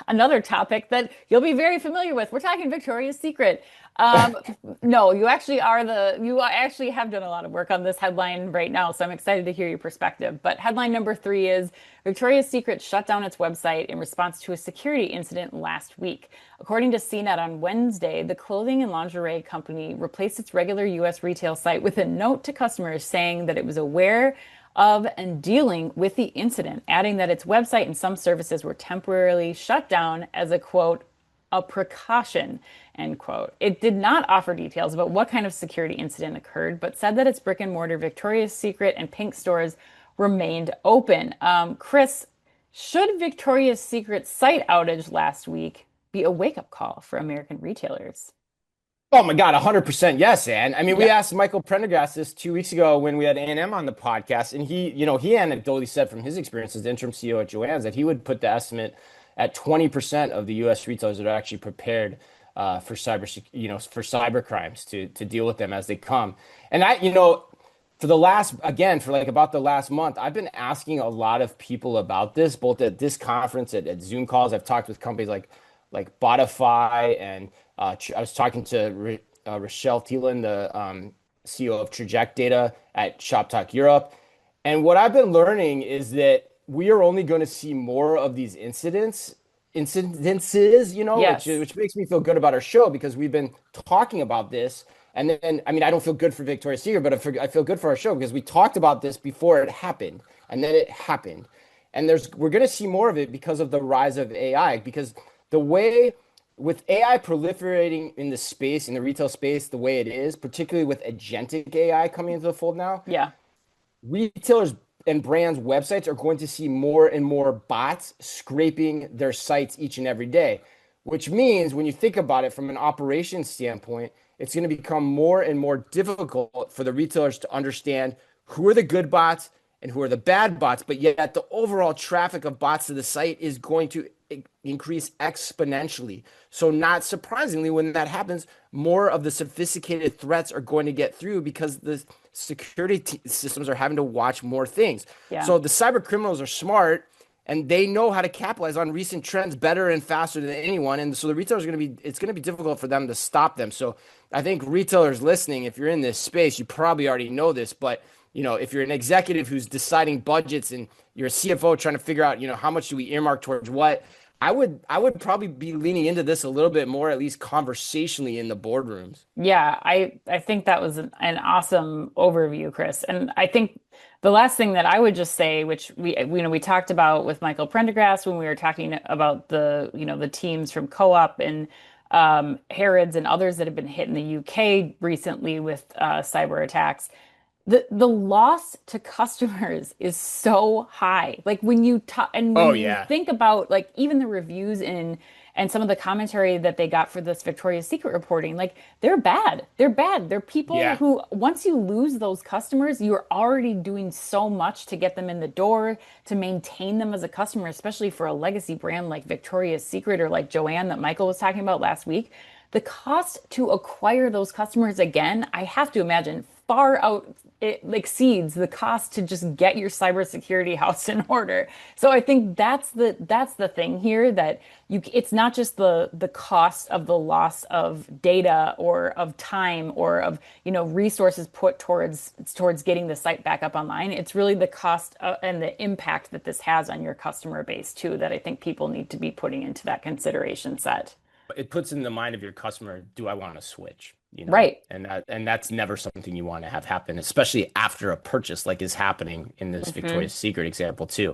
Another topic that you'll be very familiar with. We're talking Victoria's Secret. Um, no, you actually have done a lot of work on this headline right now, so I'm excited to hear your perspective. But headline number three is Victoria's Secret shut down its website in response to a security incident last week. According to CNET on Wednesday, the clothing and lingerie company replaced its regular US retail site with a note to customers saying that it was aware of and dealing with the incident, adding that its website and some services were temporarily shut down as a quote, a precaution, end quote. It did not offer details about what kind of security incident occurred, but said that its brick and mortar Victoria's Secret and Pink stores remained open. Chris, should Victoria's Secret site outage last week be a wake-up call for American retailers? Oh my God, 100% yes, Ann. I mean, we Yeah. asked Michael Prendergast this 2 weeks ago when we had A&M on the podcast, and he anecdotally said from his experience as interim CEO at Joann's that he would put the estimate at 20% of the U.S. retailers that are actually prepared for cyber crimes to deal with them as they come. And for like about the last month, I've been asking a lot of people about this, both at this conference, at Zoom calls. I've talked with companies like Botify, and I was talking to Rochelle Thielen, the CEO of Traject Data at Shop Talk Europe. And what I've been learning is that we are only going to see more of these incidences, Yes. which makes me feel good about our show because we've been talking about this. And then, I mean, I don't feel good for Victoria's Secret, but I feel good for our show because we talked about this before it happened, and then it happened. And we're going to see more of it because of the rise of AI, because the way with AI proliferating in the space, in the retail space, the way it is, particularly with agentic AI coming into the fold now, Yeah. retailers and brands' websites are going to see more and more bots scraping their sites each and every day, which means when you think about it from an operations standpoint, it's going to become more and more difficult for the retailers to understand who are the good bots and who are the bad bots. But yet the overall traffic of bots to the site is going to increase exponentially. So not surprisingly, when that happens, more of the sophisticated threats are going to get through because the security systems are having to watch more things. Yeah. So the cyber criminals are smart and they know how to capitalize on recent trends better and faster than anyone. And so the retailers are going to be, it's going to be difficult for them to stop them. So I think retailers listening, if you're in this space, you probably already know this, but if you're an executive who's deciding budgets and you're a CFO trying to figure out, how much do we earmark towards what, I would probably be leaning into this a little bit more, at least conversationally in the boardrooms. Yeah, I think that was an awesome overview, Chris. And I think the last thing that I would just say, which we talked about with Michael Prendergast when we were talking about the teams from Co-op and Harrods and others that have been hit in the UK recently with cyber attacks. The loss to customers is so high. Like when you talk and when Oh you yeah. think about like even the reviews in and some of the commentary that they got for this Victoria's Secret reporting, like they're bad. They're bad. They're people Yeah. who once you lose those customers, you're already doing so much to get them in the door, to maintain them as a customer, especially for a legacy brand like Victoria's Secret or like Joanne that Michael was talking about last week. The cost to acquire those customers again, I have to imagine far out it exceeds the cost to just get your cybersecurity house in order. So I think that's the thing here that it's not just the cost of the loss of data or of time or of resources put towards getting the site back up online. It's really the cost and the impact that this has on your customer base too that I think people need to be putting into that consideration set. It puts in the mind of your customer, do I want to switch? Right. And that's never something you want to have happen, especially after a purchase like is happening in this Mhm. Victoria's Secret example too.